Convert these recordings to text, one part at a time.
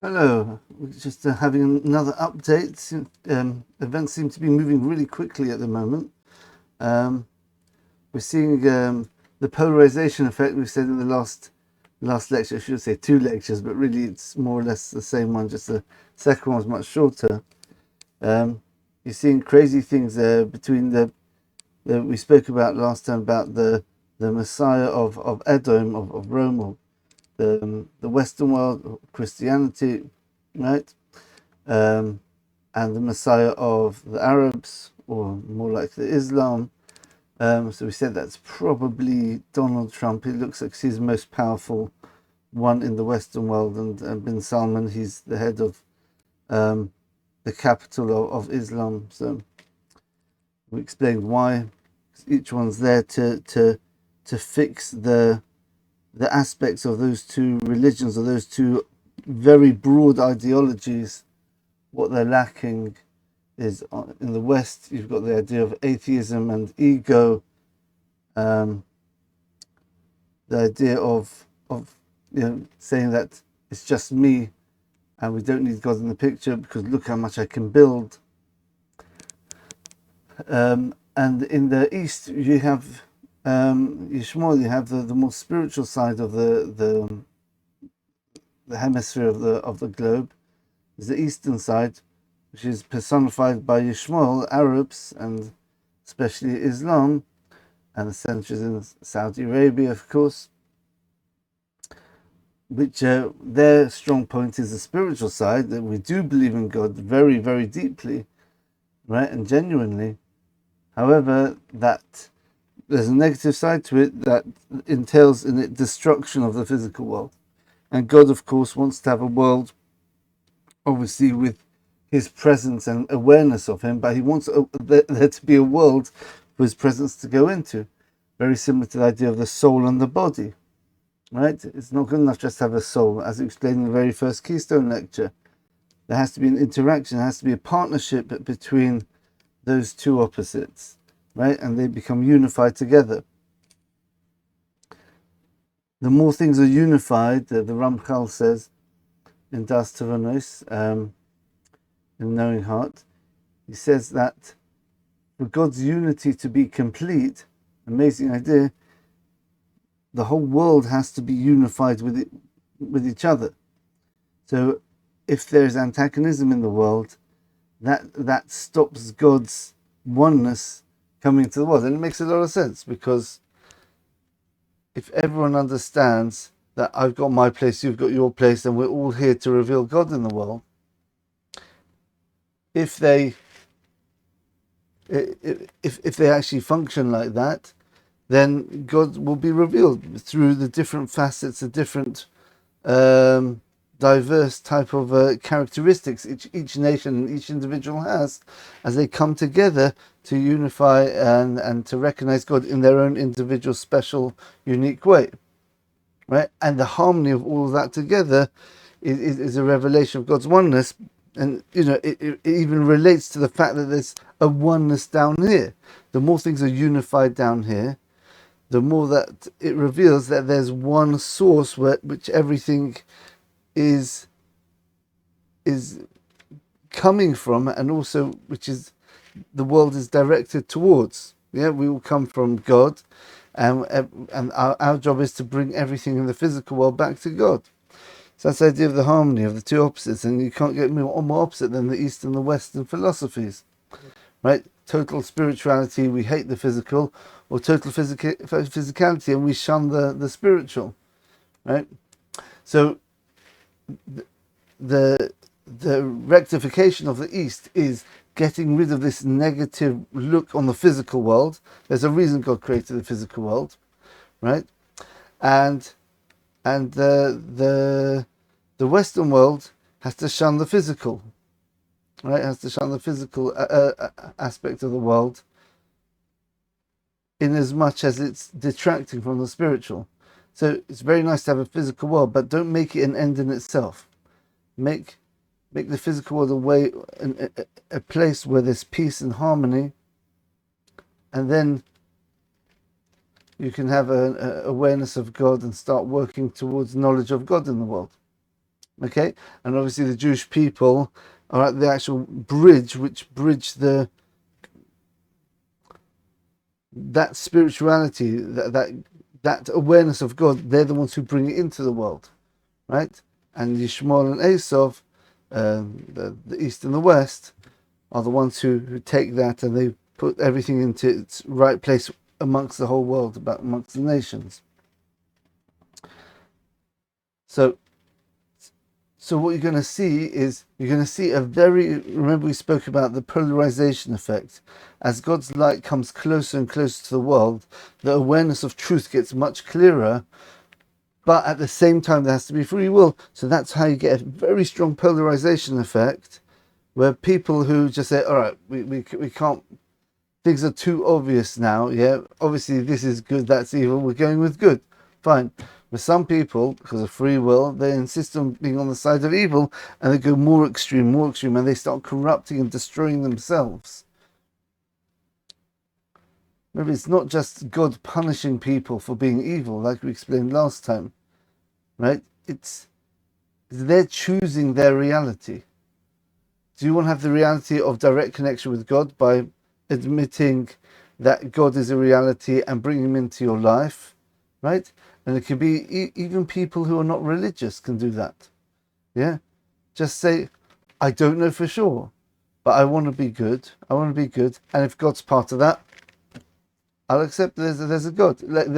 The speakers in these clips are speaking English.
Hello, we're just having another update. Events seem to be moving really quickly at the moment. We're seeing the polarization effect we've said in the last lecture. I should say 2 lectures, but really it's more or less the same one, just the second one's much shorter. You're seeing crazy things between we spoke about last time about the Messiah of Edom, of Rome, or the Western world, Christianity, right? And the Messiah of the Arabs, or more likely Islam. So we said that's probably Donald Trump. He looks like he's the most powerful one in the Western world, and bin Salman, he's the head of the capital of Islam. So we explained why. Each one's there to fix the aspects of those two religions, or those two very broad ideologies. What they're lacking is, in the West, you've got the idea of atheism and ego, the idea of saying that it's just me and we don't need God in the picture because look how much I can build. And in the East, you have Yishmael, you have the more spiritual side of the hemisphere of the globe. There's the eastern side, which is personified by Yishmael, Arabs, and especially Islam, and the centers in Saudi Arabia, of course, which their strong point is the spiritual side, that we do believe in God very, very deeply, right, and genuinely. However, that there's a negative side to it that entails in it destruction of the physical world. And God, of course, wants to have a world, obviously, with his presence and awareness of him, but he wants there to be a world for his presence to go into. Very similar to the idea of the soul and the body, right? It's not good enough just to have a soul. As explained in the very first Keystone lecture, there has to be an interaction, there has to be a partnership between those two opposites, right? And they become unified together. The more things are unified, the Ramchal says in Das Tavanos, in Knowing Heart, he says that for God's unity to be complete, amazing idea, the whole world has to be unified with each other. So if there's antagonism in the world, that stops God's oneness coming into the world. And it makes a lot of sense, because if everyone understands that I've got my place, you've got your place, and we're all here to reveal God in the world, if they actually function like that, then God will be revealed through the different facets, the different diverse type of characteristics each nation and each individual has, as they come together to unify and to recognize God in their own individual, special, unique way, right? And the harmony of all of that together is a revelation of God's oneness. And it even relates to the fact that there's a oneness down here. The more things are unified down here, the more that it reveals that there's one source which everything is coming from, and also which is the world is directed towards. Yeah, we all come from God, and our job is to bring everything in the physical world back to God. So that's the idea of the harmony of the two opposites, and you can't get more opposite than the East and the Western philosophies, right? Total spirituality, we hate the physical, or total physicality, and we shun the spiritual, right? So the rectification of the East is getting rid of this negative look on the physical world. There's a reason God created the physical world, right? And the Western world has to shun the physical, right? Has to shun the physical aspect of the world, in as much as it's detracting from the spiritual. So it's very nice to have a physical world, but don't make it an end in itself. Make the physical world a place where there's peace and harmony, and then you can have an awareness of God and start working towards knowledge of God in the world. Okay, and obviously the Jewish people are at the actual bridge which bridge that spirituality, that awareness of God. They're the ones who bring it into the world, right? And Yishmael and Esav, the east and the west, are the ones who take that and they put everything into its right place amongst the whole world, amongst the nations. So what you're going to see is, remember we spoke about the polarization effect. As God's light comes closer and closer to the world, the awareness of truth gets much clearer, but at the same time there has to be free will. So that's how you get a very strong polarization effect, where people who just say, all right, we can't, things are too obvious now, yeah, obviously this is good, that's evil, we're going with good, fine. But some people, because of free will, they insist on being on the side of evil, and they go more extreme, and they start corrupting and destroying themselves. Remember, it's not just God punishing people for being evil, like we explained last time, right? It's they're choosing their reality. Do you want to have the reality of direct connection with God by admitting that God is a reality and bringing him into your life, right? And it can be even people who are not religious can do that. Yeah, just say, I don't know for sure, but I want to be good. And if God's part of that, I'll accept there's a God. Like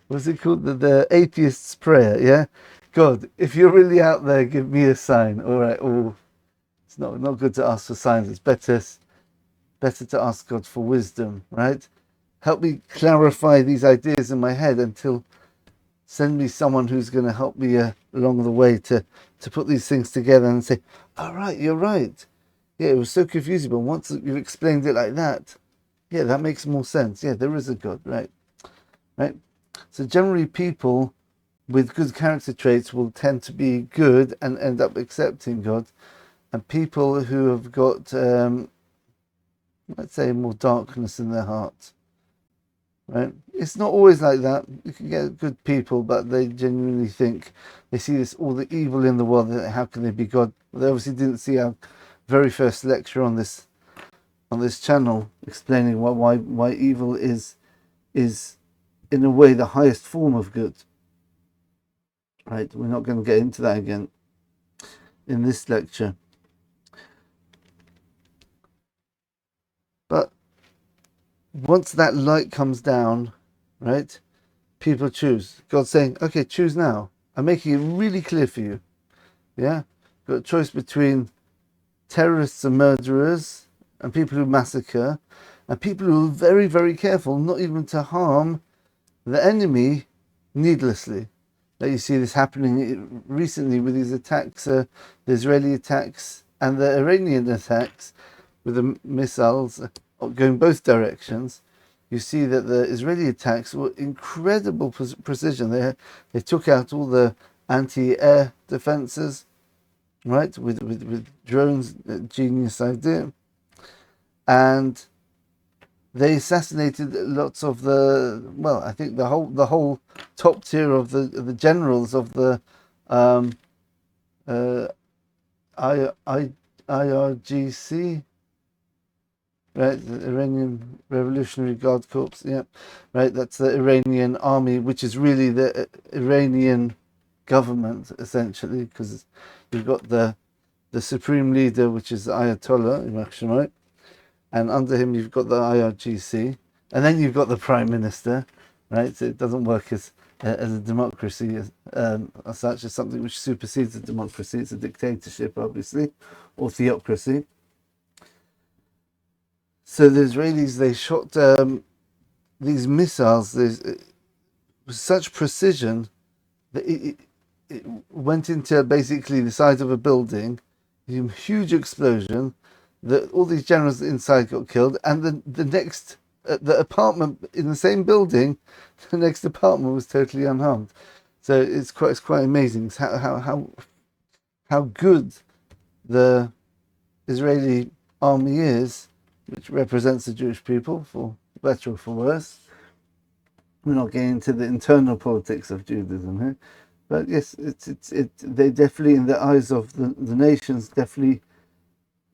what's it called? The atheist's prayer. Yeah, God, if you're really out there, give me a sign. All right. Oh, it's not good to ask for signs. It's better to ask God for wisdom, right? Help me clarify these ideas in my head until send me someone who's going to help me along the way to put these things together and say, all right, you're right. Yeah, it was so confusing, but once you've explained it like that, yeah, that makes more sense. Yeah, there is a God, right? Right? So generally people with good character traits will tend to be good and end up accepting God. And people who have got, let's say, more darkness in their heart, right? It's not always like that. You can get good people, but they genuinely think they see all the evil in the world. How can they be God? They obviously didn't see our very first lecture on this channel, explaining why evil is in a way the highest form of good. Right? We're not going to get into that again in this lecture, but once that light comes down, right? People choose. God's saying, okay, choose now. I'm making it really clear for you. Yeah? You've got a choice between terrorists and murderers and people who massacre and people who are very, very careful not even to harm the enemy needlessly. That you see this happening recently with these attacks, the Israeli attacks and the Iranian attacks with the missiles going both directions. You see that the Israeli attacks were incredible precision. They took out all the anti-air defenses, right, with drones, genius idea, and they assassinated lots of I think the whole top tier of the generals of the IRGC, right, the Iranian Revolutionary Guard Corps, yeah, right, that's the Iranian army, which is really the Iranian government, essentially, because you've got the supreme leader, which is the Ayatollah, Imam Shimoni, and under him you've got the IRGC, and then you've got the Prime Minister, right, so it doesn't work as a democracy as such, as something which supersedes a democracy. It's a dictatorship, obviously, or theocracy. So the Israelis, they shot these missiles with such precision that it went into basically the side of a building, a huge explosion, that all these generals inside got killed, and the next the apartment in the same building, the next apartment was totally unharmed. So it's quite amazing how good the Israeli army is, which represents the Jewish people, for better or for worse. We're not getting into the internal politics of Judaism here, But yes, they definitely, in the eyes of the nations, definitely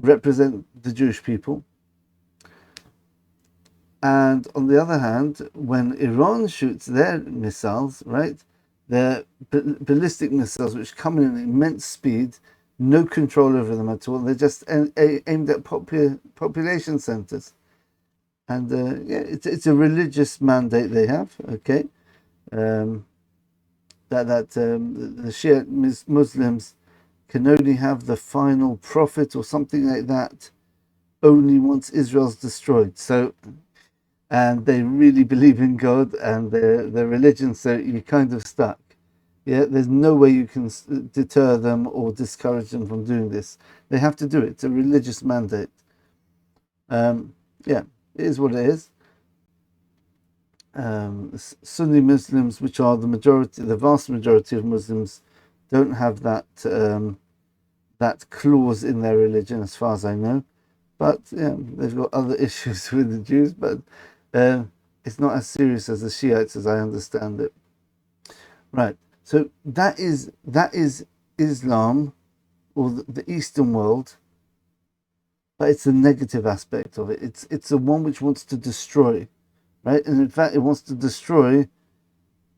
represent the Jewish people. And on the other hand, when Iran shoots their missiles, right, their ballistic missiles, which come in at immense speed, no control over them at all, they're just aimed at population centers. And it's a religious mandate they have, okay? The Shia Muslims can only have the final prophet or something like that only once Israel's destroyed. So, and they really believe in God and their religion, so you're kind of stuck. Yeah, there's no way you can deter them or discourage them from doing this. They have to do it. It's a religious mandate. Yeah, it is what it is. Sunni Muslims, which are the vast majority of Muslims, don't have that that clause in their religion, as far as I know. But yeah, they've got other issues with the Jews, but it's not as serious as the Shiites, as I understand it. Right. So that is Islam, or the Eastern world, but it's a negative aspect of it. It's the one which wants to destroy, right? And in fact, it wants to destroy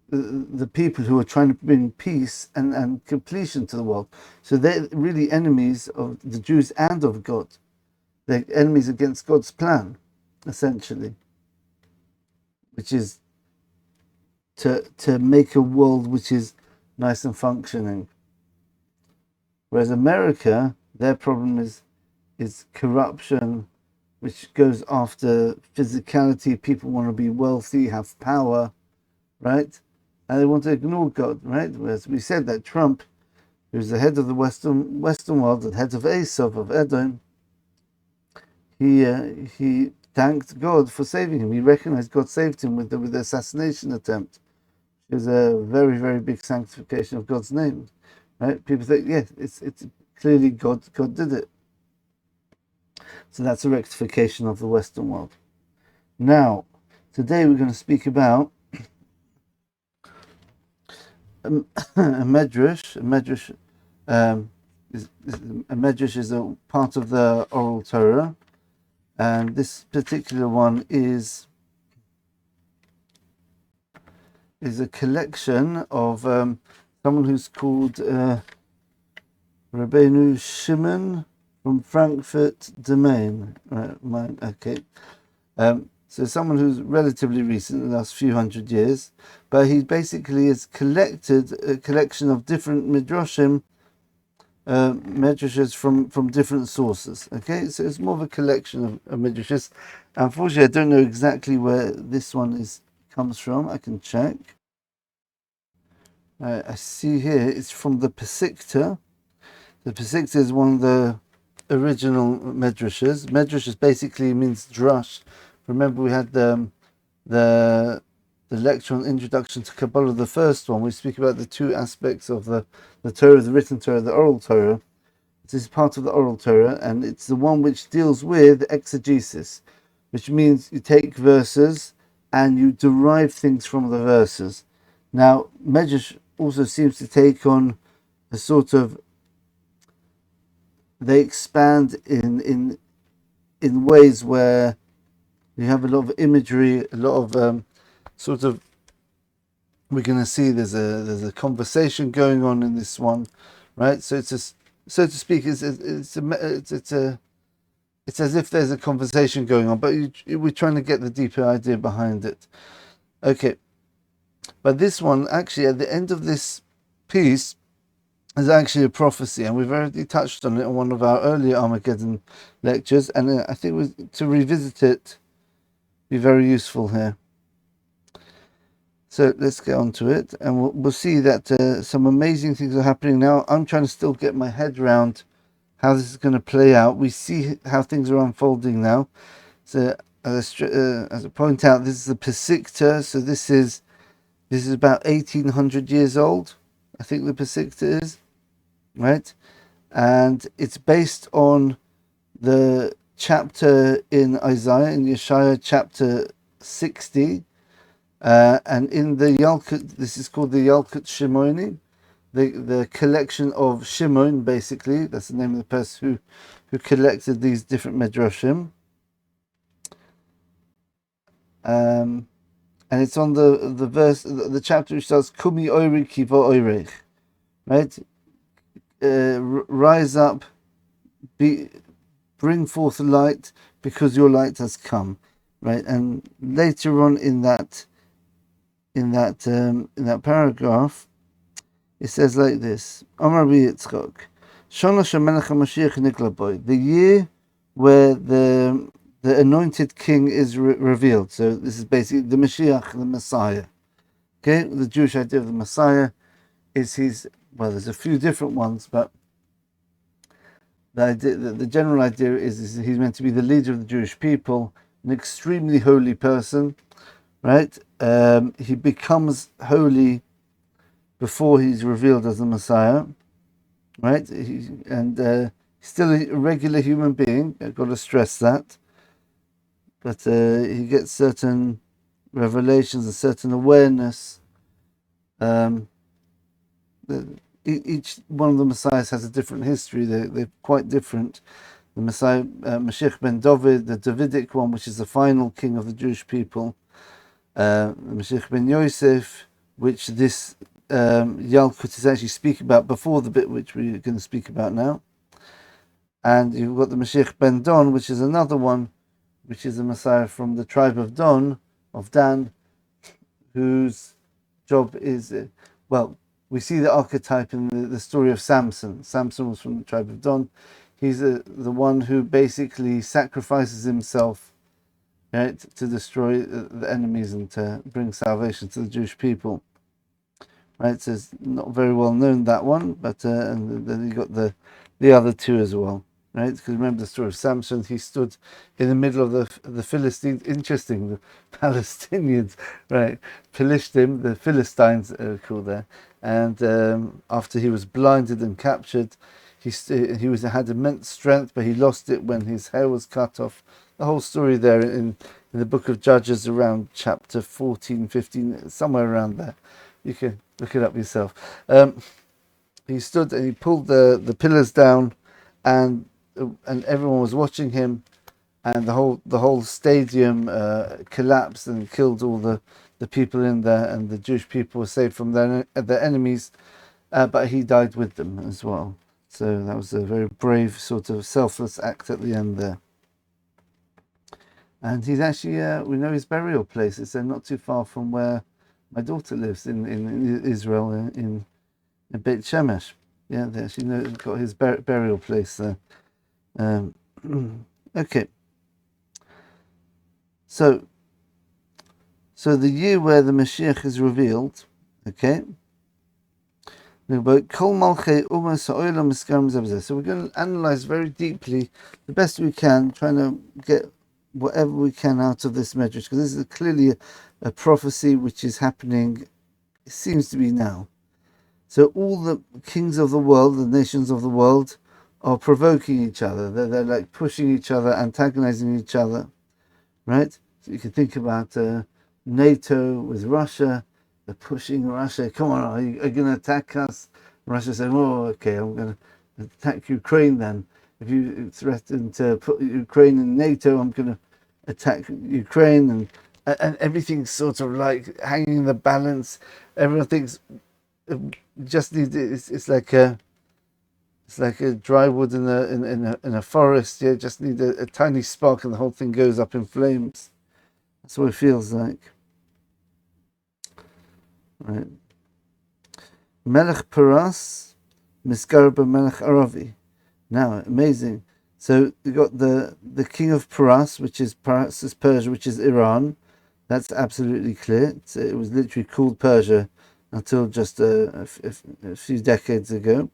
the people who are trying to bring peace and completion to the world. So they're really enemies of the Jews and of God. They're enemies against God's plan, essentially, which is to make a world which is nice and functioning. Whereas America, their problem is corruption, which goes after physicality. People want to be wealthy, have power, right? And they want to ignore God, right? Whereas we said that Trump, who's the head of the Western world, the head of Esau, of Edom, he thanked God for saving him. He recognized God saved him with the assassination attempt. It was a very, very big sanctification of God's name, right? People think, yeah, it's clearly God did it. So that's a rectification of the Western world. Now, today we're going to speak about a Midrash. A Midrash is a part of the Oral Torah, and this particular one is a collection of someone who's called Rabbeinu Shimon from Frankfurt Domain. Okay. So someone who's relatively recent, in the last few hundred years, but he basically has collected a collection of different midrashim, midrashes from different sources. Okay, so it's more of a collection of midrashes. Unfortunately, I don't know exactly where this one comes from. I can check. I see here it's from the pt10. The pt10 is one of the original midrashes. Midrashes basically means drush. Remember, we had the lecture on Introduction to Kabbalah, the first one. We speak about the two aspects of the Torah, the written Torah, the oral Torah. This is part of the oral Torah, and it's the one which deals with exegesis, which means you take verses and you derive things from the verses. Now, Midrash also seems to take on a sort of, they expand in ways where you have a lot of imagery, a lot of sort of, we're going to see there's a conversation going on in this one, right? So it's so to speak, it's as if there's a conversation going on, but we're trying to get the deeper idea behind it. Okay, but this one, actually, at the end of this piece, is actually a prophecy, and we've already touched on it in one of our earlier Armageddon lectures, and I think to revisit it be very useful here. So let's get on to it, and we'll see that some amazing things are happening now. I'm trying to still get my head around how this is going to play out. We see how things are unfolding now. So as I point out, this is the pt10, so this is about 1800 years old. I think the pt10 is, right? And it's based on the chapter in Isaiah, in Yeshaya chapter 60, and in the Yalkut, this is called the Yalkut Shimoni, the collection of Shimon, basically. That's the name of the person who collected these different Midrashim. And it's on the verse, the chapter which says, Kumi Oiri Kiva Oirech, right? Rise up, bring forth light, because your light has come, right? And later on in that paragraph, it says like this: Amar Yitzchak, Shana Shemelech HaMashiach Nikla Boy, the year where the anointed king is revealed. So this is basically the Mashiach, the Messiah. Okay, the Jewish idea of the Messiah is there's a few different ones, but the general idea is he's meant to be the leader of the Jewish people, an extremely holy person, right? He becomes holy before he's revealed as the Messiah, right? He's still a regular human being. I've got to stress that. But he gets certain revelations, a certain awareness. Each one of the Messiahs has a different history. They're quite different. The Messiah, Mashiach ben David, the Davidic one, which is the final king of the Jewish people. Mashiach ben Yosef, which this Yalkut is actually speaking about before the bit which we're going to speak about now. And you've got the Mashiach ben Don, which is another one, which is a Messiah from the tribe of Dan, whose job is, we see the archetype in the story of Samson. Samson was from the tribe of Dan. He's the one who basically sacrifices himself, right, to destroy the enemies and to bring salvation to the Jewish people. Right, so it's not very well known, that one, but and then you got the other two as well, right? Because remember the story of Samson, he stood in the middle of the Philistines. Interesting, the Palestinians, right? Philistine, the Philistines are called there, and after he was blinded and captured, he had immense strength, but he lost it when his hair was cut off. The whole story there in the book of Judges, around chapter 14, 15, somewhere around there. You can look it up yourself. He stood and he pulled the pillars down, and everyone was watching him, and the whole stadium collapsed and killed all the people in there, and the Jewish people were saved from their enemies, but he died with them as well. So that was a very brave, sort of selfless act at the end there. And he's actually, we know his burial place. It's not too far from where my daughter lives in Israel, in Beit Shemesh. Yeah, they actually got his burial place there. Okay. So the year where the Mashiach is revealed, okay. So we're going to analyze very deeply, the best we can, trying to get whatever we can out of this Midrash, because this is clearly a prophecy which is happening, it seems to be now. So all the kings of the world, the nations of the world, are provoking each other. They're like pushing each other, antagonizing each other, right? So you can think about NATO with Russia. They're pushing Russia. Come on, are you going to attack us? Russia saying, "Oh, okay, I'm going to attack Ukraine then. If you threaten to put Ukraine in NATO, I'm going to attack Ukraine." And everything's sort of like hanging in the balance. Everyone thinks just need it's like a dry wood in a forest. Yeah, just need a tiny spark and the whole thing goes up in flames. That's what it feels like. Right. Melech Paras, Misgarba Melech Aravi. Now, amazing. So you got the king of Paras, which is Persia, which is Iran. That's absolutely clear. It was literally called Persia until just a few decades ago.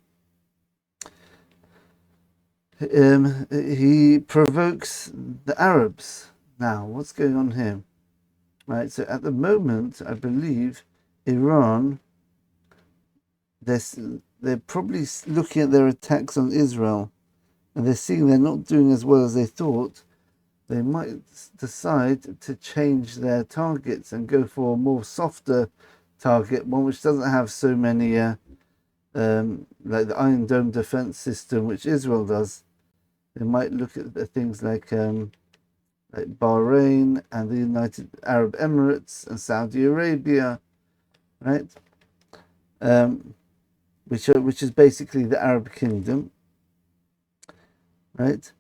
He provokes the Arabs. Now, what's going on here? Right. So at the moment, I believe Iran, they're probably looking at their attacks on Israel, and they're seeing they're not doing as well as they thought. They might decide to change their targets and go for a more softer target, one which doesn't have so many like the Iron Dome defense system, which Israel does. They might look at things like Bahrain and the United Arab Emirates and Saudi Arabia, right? Which is basically the Arab Kingdom, right?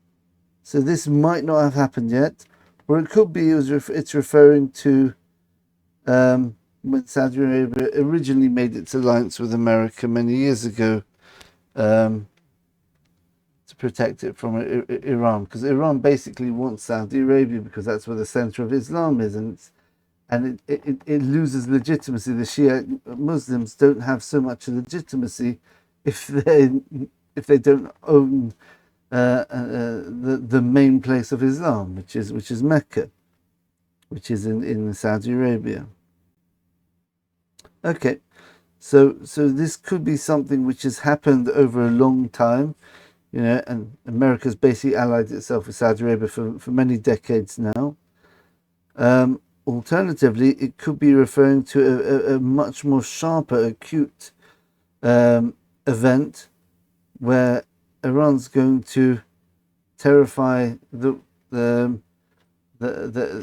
So this might not have happened yet, or it could be it's referring to when Saudi Arabia originally made its alliance with America many years ago to protect it from Iran, because Iran basically wants Saudi Arabia because that's where the center of Islam is, and it loses legitimacy. The Shia Muslims don't have so much legitimacy if they don't own the main place of Islam, which is Mecca, which is in Saudi Arabia. Okay, so this could be something which has happened over a long time, and America's basically allied itself with Saudi Arabia for many decades now. Alternatively, it could be referring to a much more sharper, acute event where Iran's going to terrify the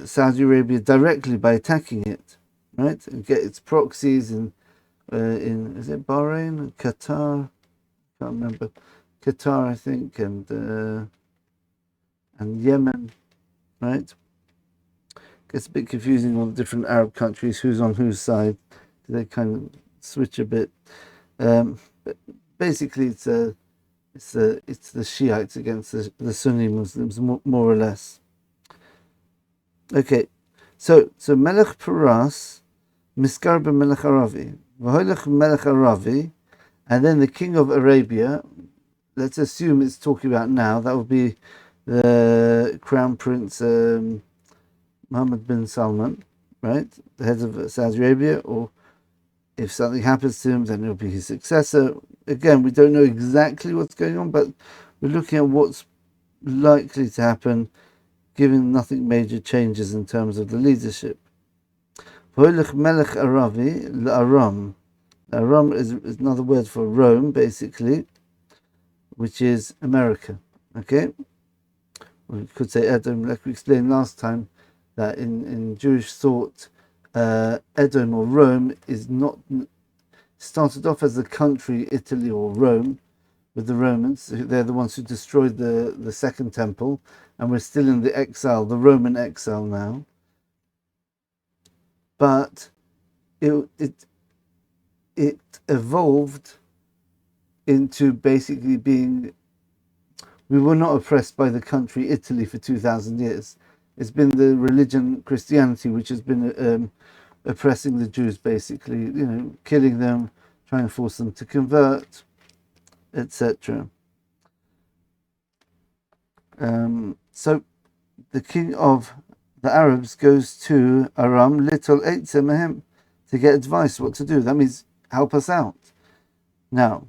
Saudi Arabia directly by attacking it, right, and get its proxies in is it Bahrain, Qatar? I can't remember. Qatar, I think, and Yemen, right? Gets a bit confusing on the different Arab countries, who's on whose side. They kind of switch a bit. But basically, it's the Shiites against the Sunni Muslims, more or less. Okay, so Melech Paras, Miskar Melech Aravi, V'holech Melech Aravi, and then the king of Arabia. Let's assume it's talking about now. That would be the Crown Prince Mohammed bin Salman, right? The head of Saudi Arabia, or if something happens to him, then it'll be his successor. Again, we don't know exactly what's going on, but we're looking at what's likely to happen, given nothing major changes in terms of the leadership. V'holech Melech Aravi l'Aram. Aram is another word for Rome, basically, which is America. Okay, we could say Edom, like we explained last time, that in Jewish thought, Edom or Rome is not started off as a country, Italy or Rome, with the Romans. They're the ones who destroyed the second temple, and we're still in the exile, the Roman exile now. But it evolved into basically being, we were not oppressed by the country Italy for 2,000 years. It's been the religion Christianity which has been oppressing the Jews, basically, killing them, trying to force them to convert, etc. So the king of the Arabs goes to Aram, little Eitzemahem, to get advice what to do. That means help us out. Now,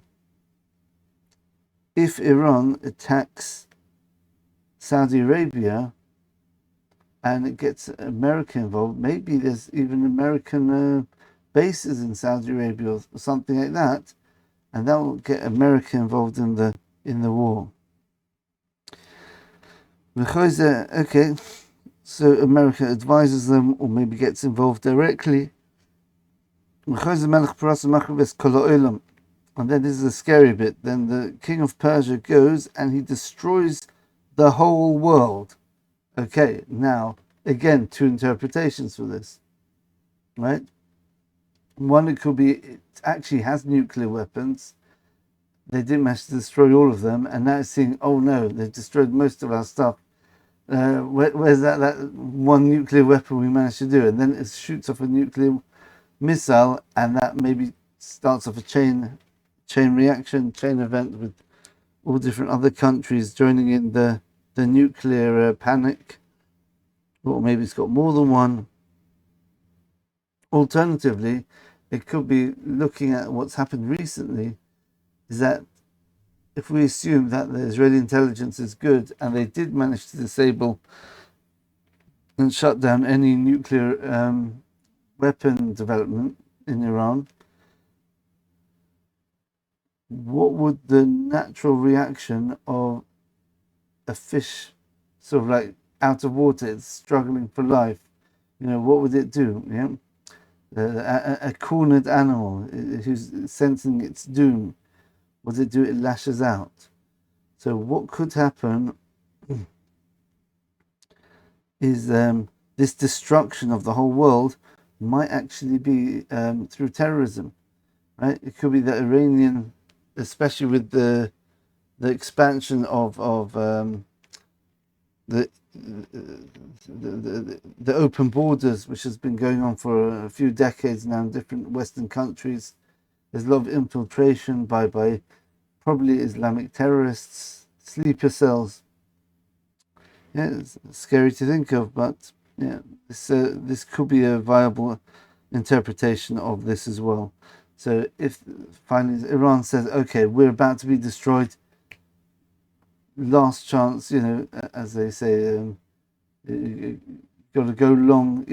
if Iran attacks Saudi Arabia and it gets America involved, maybe there's even American bases in Saudi Arabia or something like that, and that will get America involved in the war. Okay, so America advises them, or maybe gets involved directly. And then this is a scary bit. Then the king of Persia goes and he destroys the whole world. Okay, now, again, two interpretations for this, right? One, it could be it actually has nuclear weapons. They didn't manage to destroy all of them, and now it's seeing, oh no, they've destroyed most of our stuff. Where's that one nuclear weapon we managed to do? And then it shoots off a nuclear missile, and that maybe starts off a chain reaction, chain event with all different other countries joining in the nuclear panic, or maybe it's got more than one. Alternatively, it could be looking at what's happened recently, is that if we assume that the Israeli intelligence is good and they did manage to disable and shut down any nuclear weapon development in Iran, what would the natural reaction of a fish, sort of like out of water, it's struggling for life? What would it do? Yeah, a cornered animal who's sensing its doom. What does it do? It lashes out. So what could happen is this destruction of the whole world might actually be through terrorism, right? It could be the Iranian, especially with the expansion of the, the open borders, which has been going on for a few decades now in different Western countries. There's a lot of infiltration by probably Islamic terrorists, sleeper cells. Yeah, it's scary to think of, but yeah, this could be a viable interpretation of this as well. So if finally Iran says, okay, we're about to be destroyed, last chance, as they say, you got to go long,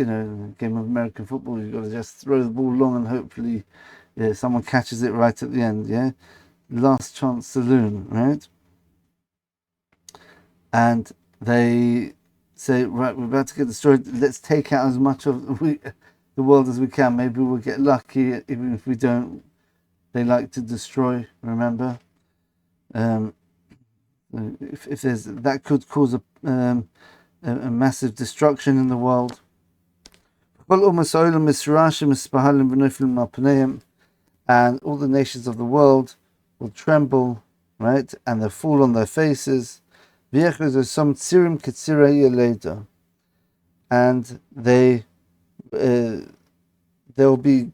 game of American football, you've got to just throw the ball long and hopefully someone catches it right at the end, yeah? Last chance saloon, right? And they say, right, we're about to get destroyed, let's take out as much of the world as we can. Maybe we'll get lucky, even if we don't. They like to destroy, remember? If there's, that could cause a massive destruction in the world. And all the nations of the world will tremble, right? And they'll fall on their faces. And they'll be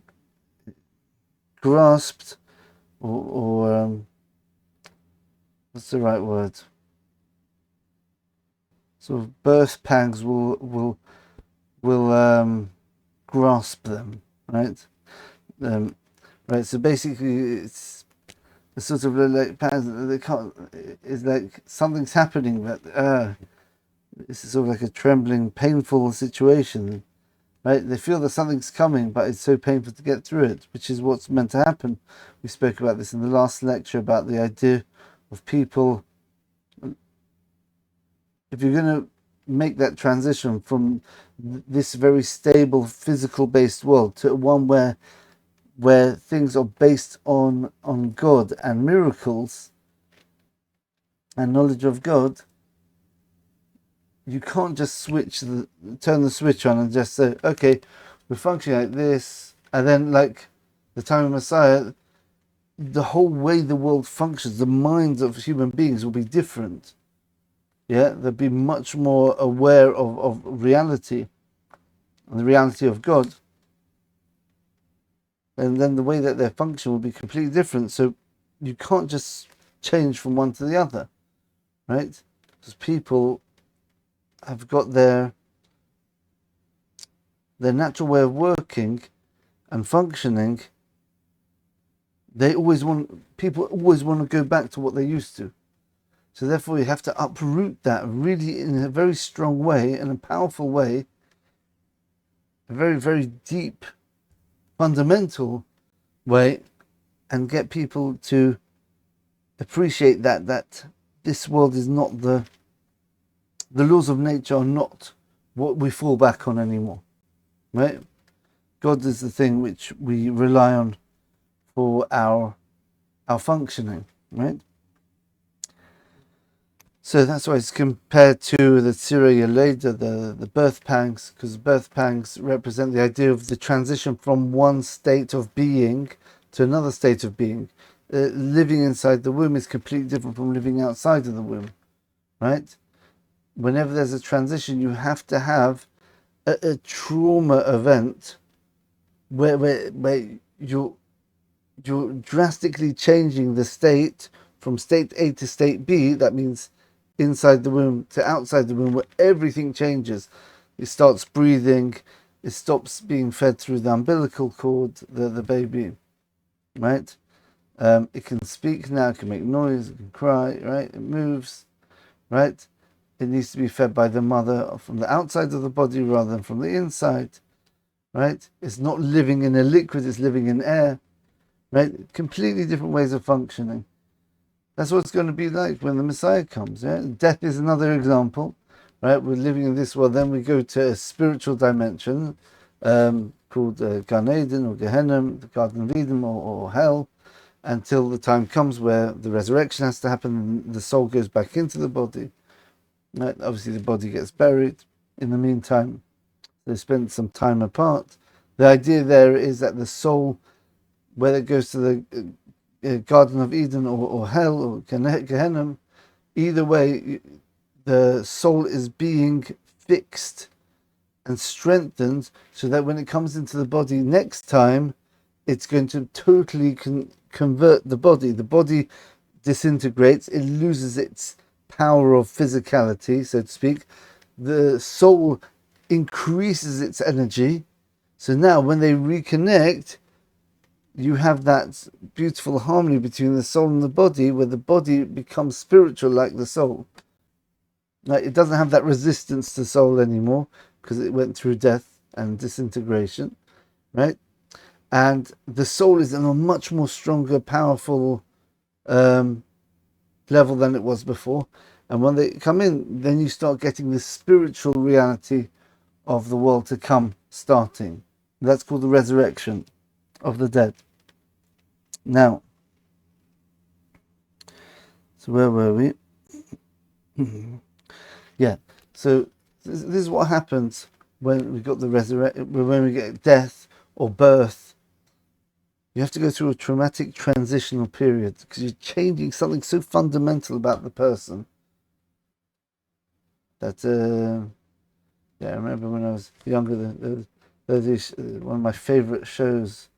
grasped, or what's the right word? Sort of birth pangs will grasp them, right? Right. So basically, it's a sort of like pangs. They can't. It's like something's happening, but it's sort of like a trembling, painful situation, right? They feel that something's coming, but it's so painful to get through it, which is what's meant to happen. We spoke about this in the last lecture about the idea of people. If you're going to make that transition from this very stable physical based world to one where things are based on God and miracles and knowledge of God, you can't just turn the switch on and just say, okay, we're functioning like this, and then like the time of Messiah, the whole way the world functions, the minds of human beings will be different. Yeah, they'll be much more aware of reality and the reality of God. And then the way that their function will be completely different. So you can't just change from one to the other, right? Because people have got their natural way of working and functioning. People always want to go back to what they used to. So therefore you have to uproot that really in a very strong way, in a powerful way, a very, very deep, fundamental way, and get people to appreciate that this world is not the laws of nature are not what we fall back on anymore, right? God is the thing which we rely on for our functioning, right? So that's why it's compared to the Tzira Yeleda, the birth pangs, because birth pangs represent the idea of the transition from one state of being to another state of being. Living inside the womb is completely different from living outside of the womb, right? Whenever there's a transition, you have to have a trauma event where you're drastically changing the state from state A to state B. That means inside the womb to outside the womb, where everything changes. It starts breathing, it stops being fed through the umbilical cord, the baby, right? It can speak now, it can make noise, it can cry, right? It moves, right? It needs to be fed by the mother from the outside of the body rather than from the inside, right? It's not living in a liquid, it's living in air, right? Completely different ways of functioning. That's what it's going to be like when the Messiah comes. Right? Death is another example, right? We're living in this world, then we go to a spiritual dimension called Gan Eden or Gehenna, the Garden of Eden or Hell, until the time comes where the resurrection has to happen and the soul goes back into the body. Right? Obviously, the body gets buried. In the meantime, they spend some time apart. The idea there is that the soul, whether it goes to the Garden of Eden or Hell or Gehenna, either way, the soul is being fixed and strengthened so that when it comes into the body next time, it's going to totally convert the body. The body disintegrates, it loses its power of physicality, so to speak. The soul increases its energy. So now when they reconnect, you have that beautiful harmony between the soul and the body, where the body becomes spiritual like the soul. Like, it doesn't have that resistance to soul anymore because it went through death and disintegration, right? And the soul is in a much more stronger, powerful level than it was before. And when they come in, then you start getting the spiritual reality of the world to come starting. That's called the resurrection of the dead. Now, so where were we? Yeah, so this is what happens when we got the when we get death or birth. You have to go through a traumatic transitional period because you're changing something so fundamental about the person. That yeah, I remember when I was younger, there was one of my favorite shows.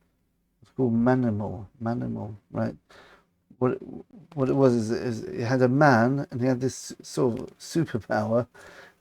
It's called Manimal, right? What it was is it had a man and he had this sort of superpower,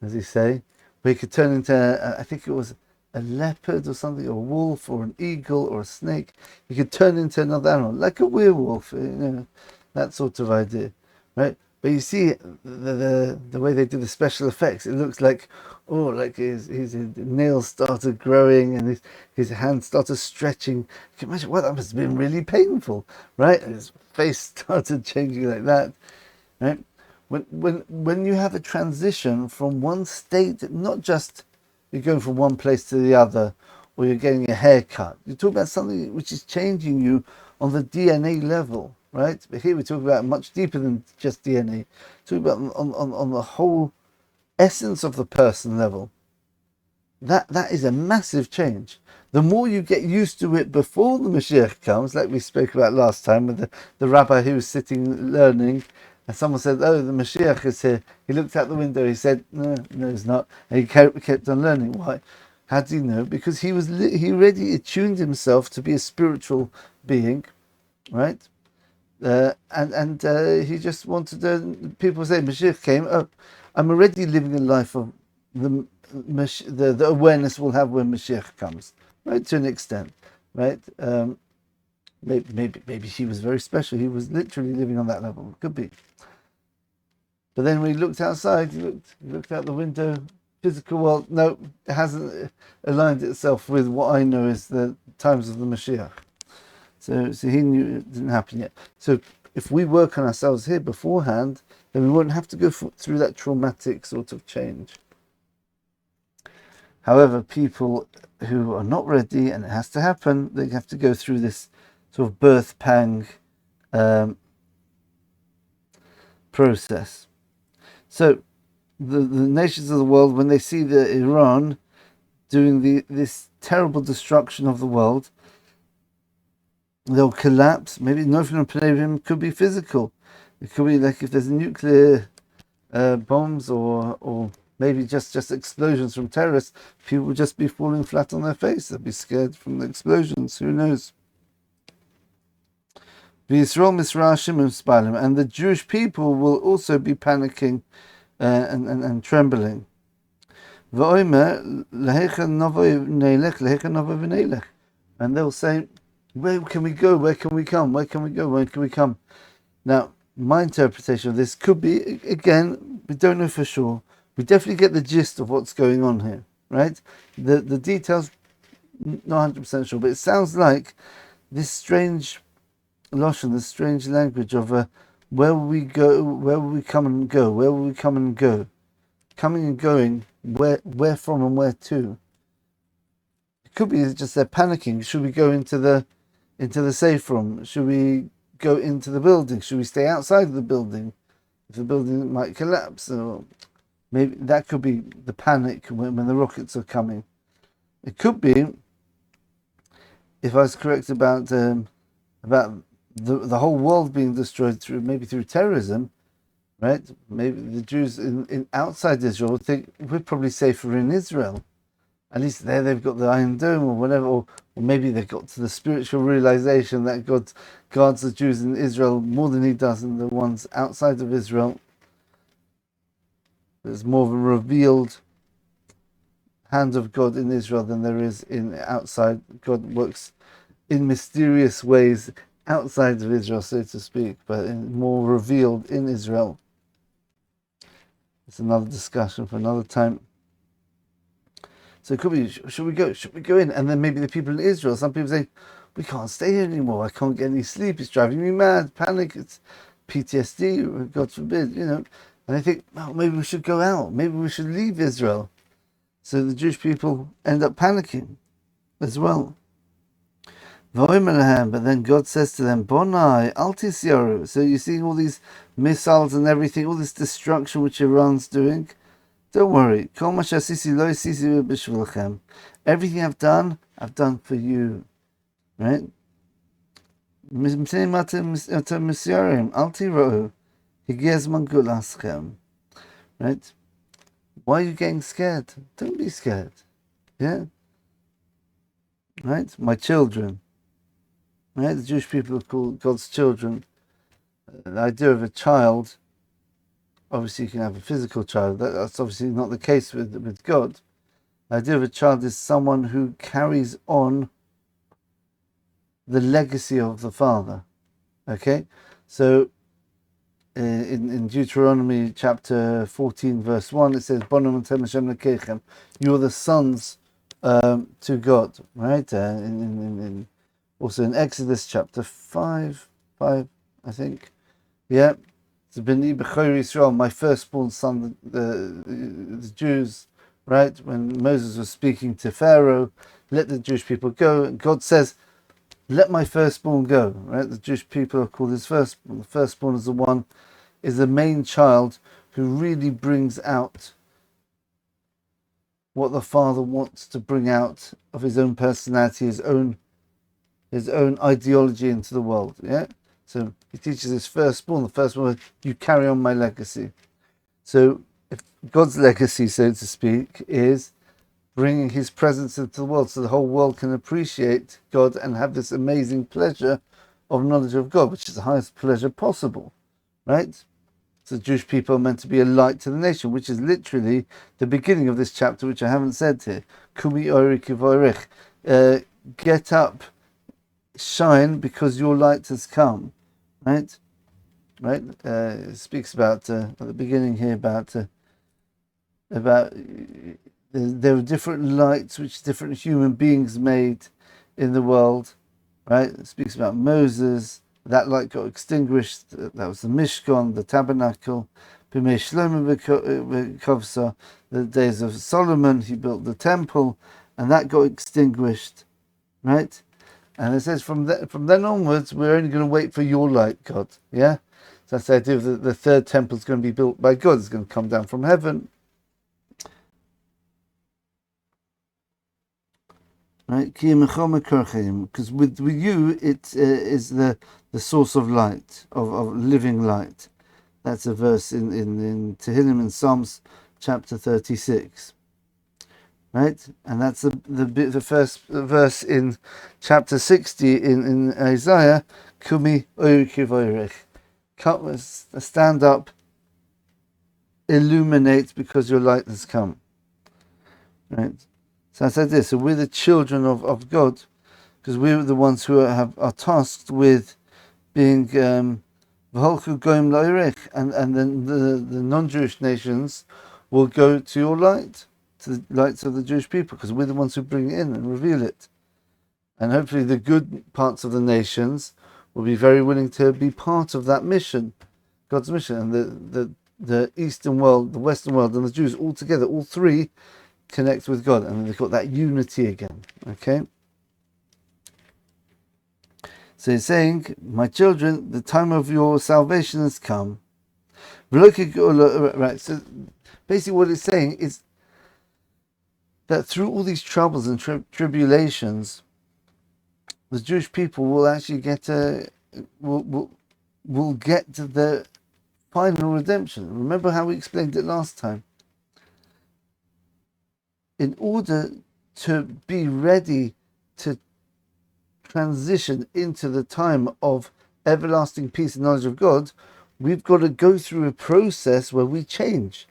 as you say, where he could turn into I think it was a leopard or something, or a wolf or an eagle or a snake. He could turn into another animal, like a werewolf, that sort of idea, right? But you see the way they do the special effects, it looks like, oh, like his nails started growing and his hands started stretching. You can imagine, well, that must have been really painful, right? And his face started changing like that, right? When you have a transition from one state, not just you're going from one place to the other, or you're getting a haircut. You talk about something which is changing you on the DNA level, right? But here we talk about much deeper than just DNA. Talk about on the whole essence of the person level. That is a massive change. The more you get used to it before the Mashiach comes, like we spoke about last time with the rabbi who was sitting learning, and someone said, "Oh, the Mashiach is here." He looked out the window. He said, "No, he's not." And he kept on learning. Why? How do you know? Because he already attuned himself to be a spiritual being, right? And he just wanted to. People say Mashiach came. Oh, I'm already living a life of the awareness we'll have when Mashiach comes, right? To an extent, right? Maybe he was very special. He was literally living on that level. Could be. But then when he looked outside, he looked out the window, physical world. No, it hasn't aligned itself with what I know is the times of the Mashiach. So he knew it didn't happen yet. So if we work on ourselves here beforehand, then we won't have to go through that traumatic sort of change. However, people who are not ready, and it has to happen, they have to go through this sort of birth pang process. So the nations of the world, when they see the Iran doing this terrible destruction of the world, they'll collapse. Maybe Noflim Pneurim could be physical. It could be like if there's nuclear bombs or maybe just explosions from terrorists, people would just be falling flat on their face. They'd be scared from the explosions. Who knows? And the Jewish people will also be panicking and trembling. And they'll say, where can we go? Where can we come? Where can we go? Where can we come? Now, my interpretation of this could be, again, we don't know for sure. We definitely get the gist of what's going on here, right? The details, not 100% sure, but it sounds like this strange Loshen, the strange language of where will we go, where will we come and go, where will we come and go? Coming and going, where from and where to? It could be just they're panicking. Should we go into the safe room? Should we go into the building? Should we stay outside of the building? If the building might collapse, or maybe that could be the panic when the rockets are coming. It could be, if I was correct about the whole world being destroyed through terrorism, right? Maybe the Jews in outside Israel think we're probably safer in Israel. At least there they've got the Iron Dome or whatever, or maybe they've got to the spiritual realization that God guards the Jews in Israel more than he does in the ones outside of Israel. There's more of a revealed hand of God in Israel than there is in outside. God works in mysterious ways outside of Israel, so to speak, but more revealed in Israel. It's another discussion for another time. So it could be, should we go in? And then maybe the people in Israel, some people say, we can't stay here anymore, I can't get any sleep, it's driving me mad, panic, it's PTSD, God forbid, And they think, well, maybe we should go out, maybe we should leave Israel. So the Jewish people end up panicking as well. But then God says to them, Bonai, Altis Yoru. So you're seeing all these missiles and everything, all this destruction which Iran's doing. Don't worry. Everything I've done for you. Right? Right? Why are you getting scared? Don't be scared. Yeah? Right? My children. Right? The Jewish people are called God's children. The idea of a child, obviously you can have a physical child, that's obviously not the case with God. The idea of a child is someone who carries on the legacy of the father. Okay? So in Deuteronomy chapter 14 verse 1 it says, you're the sons to God, right? Also in Exodus chapter 5, I think. Yeah. It's B'ni B'chor Yisrael, my firstborn son, the Jews, right? When Moses was speaking to Pharaoh, let the Jewish people go. And God says, let my firstborn go, right? The Jewish people are called his firstborn. The firstborn is the main child who really brings out what the father wants to bring out of his own personality, his own ideology into the world. Yeah. So he teaches his firstborn. The firstborn, you carry on my legacy. So if God's legacy, so to speak, is bringing his presence into the world, so the whole world can appreciate God and have this amazing pleasure of knowledge of God, which is the highest pleasure possible, right? So the Jewish people are meant to be a light to the nation, which is literally the beginning of this chapter, which I haven't said here. Kumi ori kivorech. Get up, shine, because your light has come, right? Right? It speaks about at the beginning here about there are different lights which different human beings made in the world, right? It speaks about Moses. That light got extinguished. That was the Mishkan, the tabernacle. B'mei Shlomo b'Kovsa, the days of Solomon, he built the temple, and that got extinguished, right? And it says from then onwards, we're only going to wait for your light, God. Yeah, so that's the idea of the third temple is going to be built by God. It's going to come down from heaven, right? Because with you, it is the source of light, of living light. That's a verse in Tehillim in Psalms chapter 36. Right, and that's the first verse in chapter 60 in Isaiah. Kumi oirikivorech, stand up, illuminate, because your light has come. Right, so I said this. So we're the children of God, because we're the ones who are tasked with being v'holchu goyim la'orech, and then the non-Jewish nations will go to your light, to the lights of the Jewish people, because we're the ones who bring it in and reveal it. And hopefully the good parts of the nations will be very willing to be part of that mission, God's mission. And the Eastern world, the Western world, and the Jews all together, all three connect with God, and they've got that unity again. Okay? So he's saying, my children, the time of your salvation has come. Right, so basically what it's saying is that through all these troubles and tribulations, the Jewish people will actually get will get to the final redemption. Remember how we explained it last time? In order to be ready to transition into the time of everlasting peace and knowledge of God, we've got to go through a process where we change.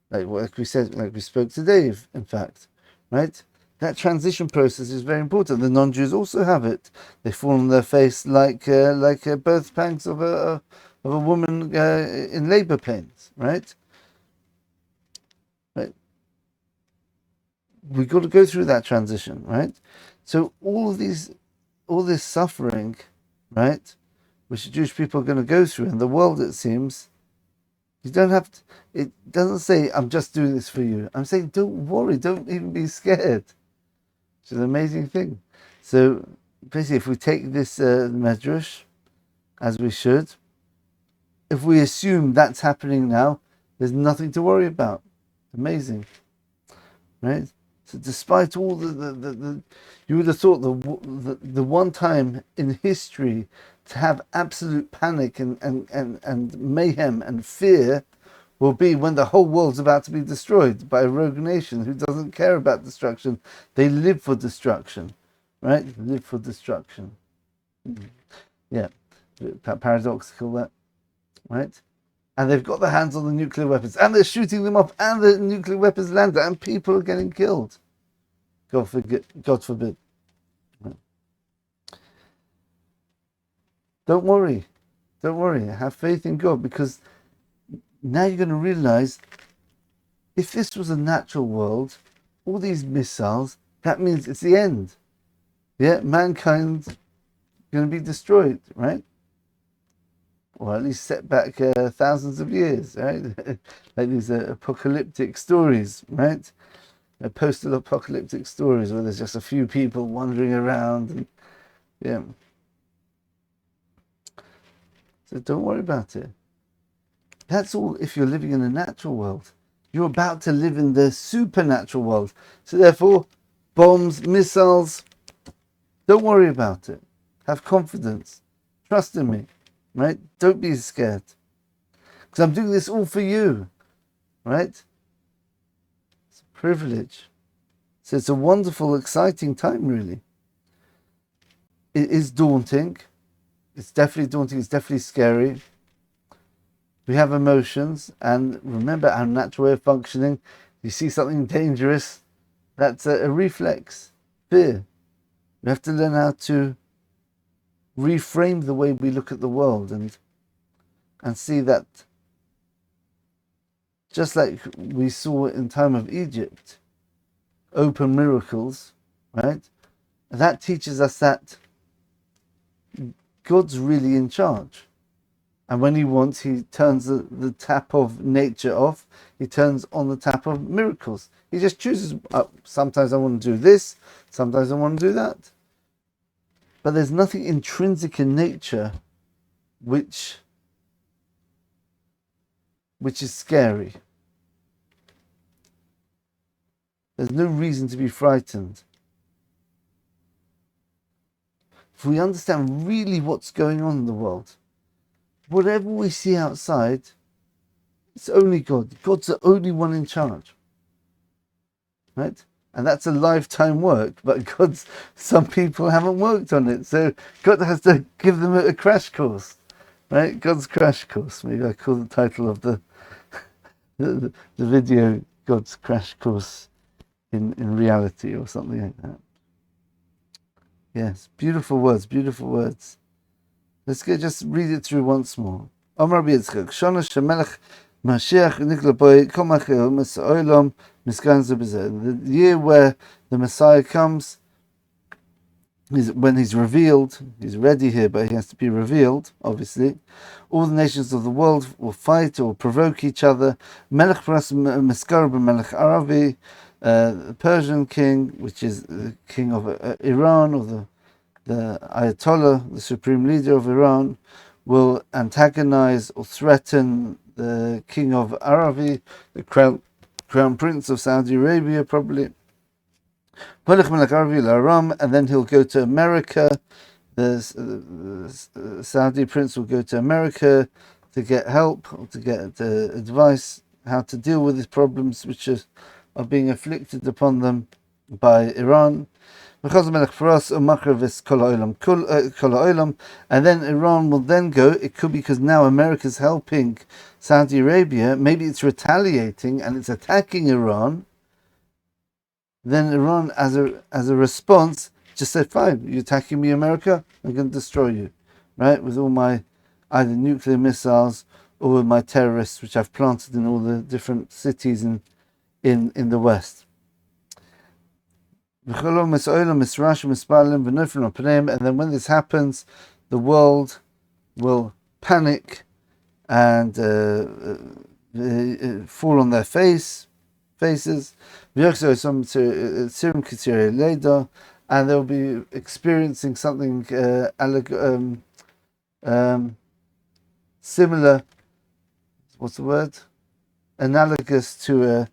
Like we said, like we spoke today, in fact, right? That transition process is very important. The non-Jews also have it. They fall on their face like birth pangs of a woman in labor pains, right? Right. We've got to go through that transition, right? So all this suffering, right, which the Jewish people are going to go through in the world, it seems, you don't have to, it doesn't say, I'm just doing this for you. I'm saying, don't worry, don't even be scared. Which is an amazing thing. So basically, if we take this Midrash, as we should, if we assume that's happening now, there's nothing to worry about. Amazing. Right? So despite all the you would have thought the one time in history to have absolute panic and mayhem and fear will be when the whole world's about to be destroyed by a rogue nation who doesn't care about destruction. They live for destruction, right? Live for destruction. Yeah, paradoxical that, right? And they've got their hands on the nuclear weapons, and they're shooting them off, and the nuclear weapons land, and people are getting killed. God forbid. Don't worry. Have faith in God, because now you're going to realize if this was a natural world, all these missiles, that means it's the end. Yeah, mankind's going to be destroyed, right? Or at least set back thousands of years, right? Like these apocalyptic stories, right? Post-apocalyptic stories where there's just a few people wandering around. And, yeah. So don't worry about it. That's all if you're living in a natural world. You're about to live in the supernatural world. So therefore, bombs, missiles, don't worry about it. Have confidence. Trust in me. Right? Don't be scared. Because I'm doing this all for you. Right? It's a privilege. So it's a wonderful, exciting time, really. It is daunting. It's definitely daunting. It's definitely scary. We have emotions. And remember our natural way of functioning. You see something dangerous, that's a reflex. Fear. We have to learn how to reframe the way we look at the world and see that just like we saw in time of Egypt, open miracles, right? That teaches us that God's really in charge. And when he wants, he turns the tap of nature off. He turns on the tap of miracles. He just chooses, sometimes I want to do this, sometimes I want to do that. But there's nothing intrinsic in nature which is scary. There's no reason to be frightened. If we understand really what's going on in the world, whatever we see outside, it's only God. God's the only one in charge. Right? And that's a lifetime work, but some people haven't worked on it. So God has to give them a crash course. Right? God's crash course. Maybe I call the title of the video God's crash course in reality or something like that. Yes, beautiful words, beautiful words. Let's just read it through once more. Amar Rabbi Yitzchak, Shana Shemelech Mashiach Nikla Boi Kol Machil Mis'olam Miskan Zebezeh. The year where the Messiah comes, when he's revealed, he's ready here, but he has to be revealed, obviously. All the nations of the world will fight or provoke each other. Melech Paras Meskarab Melech Aravi, the Persian king, which is the king of Iran, or the Ayatollah, the supreme leader of Iran, will antagonize or threaten the king of Aravi, the crown prince of Saudi Arabia, probably. And then he'll go to America. The Saudi prince will go to America to get help, or to get advice how to deal with these problems which are being afflicted upon them by Iran. And then Iran will then go, it could be because now America's helping Saudi Arabia, maybe it's retaliating and it's attacking Iran. Then Iran, as a response, just said, fine, you're attacking me, America, I'm going to destroy you, right? With all my either nuclear missiles or with my terrorists, which I've planted in all the different cities in the West. And then when this happens, the world will panic and fall on their faces, and they'll be experiencing something similar. What's the word? Analogous to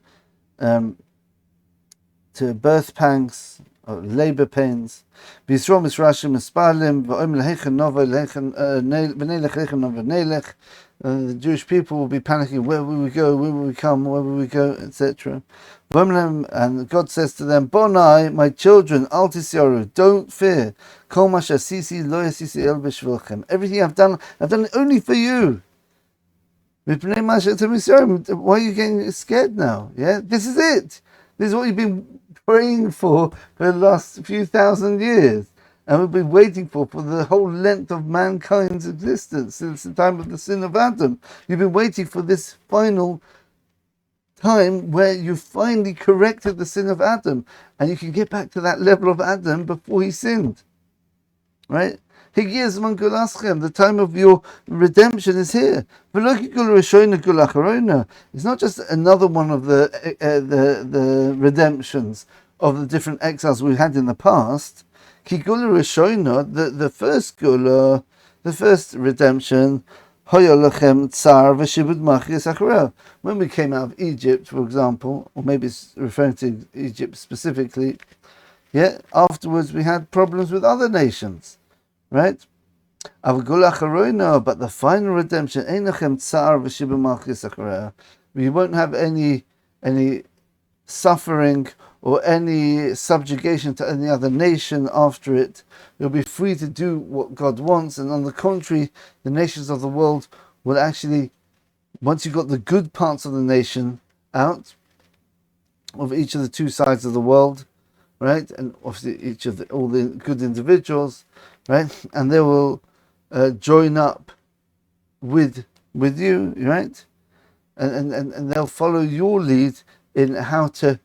birth pangs or labor pains. The Jewish people will be panicking, where will we go, where will we come, where will we go, etc. And God says to them, Bonai, my children, al tisyaru, don't fear. Everything I've done it only for you. Why are you getting scared now? Yeah, this is it. This is what you've been praying for the last few thousand years, and we've been waiting for the whole length of mankind's existence since the time of the sin of Adam. You've been waiting for this final time where you finally corrected the sin of Adam, and you can get back to that level of Adam before he sinned. Right? The time of your redemption is here. It's not just another one of the redemptions of the different exiles we had in the past. The first gula, the first redemption, when we came out of Egypt, for example, or maybe it's referring to Egypt specifically, yeah, afterwards we had problems with other nations. Right? But the final redemption, we won't have any suffering or any subjugation to any other nation after it. You'll be free to do what God wants, and on the contrary, the nations of the world will actually, once you've got the good parts of the nation out, of each of the two sides of the world, right, and obviously all the good individuals, right, and they will join up with you, right, and they'll follow your lead in how to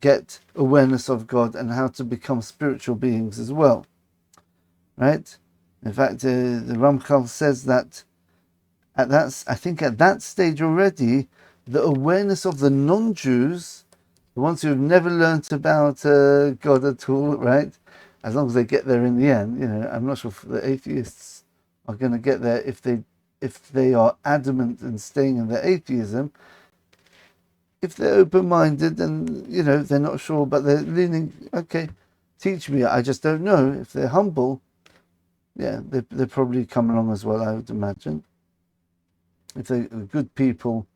get awareness of God and how to become spiritual beings as well, right. In fact, the Ramchal says that at that stage already, the awareness of the non-Jews, the ones who have never learnt about God at all, right? As long as they get there in the end, I'm not sure if the atheists are going to get there if they are adamant in staying in their atheism. If they're open-minded and they're not sure, but they're leaning, okay, teach me. I just don't know. If they're humble, yeah, they probably come along as well, I would imagine. If they're good people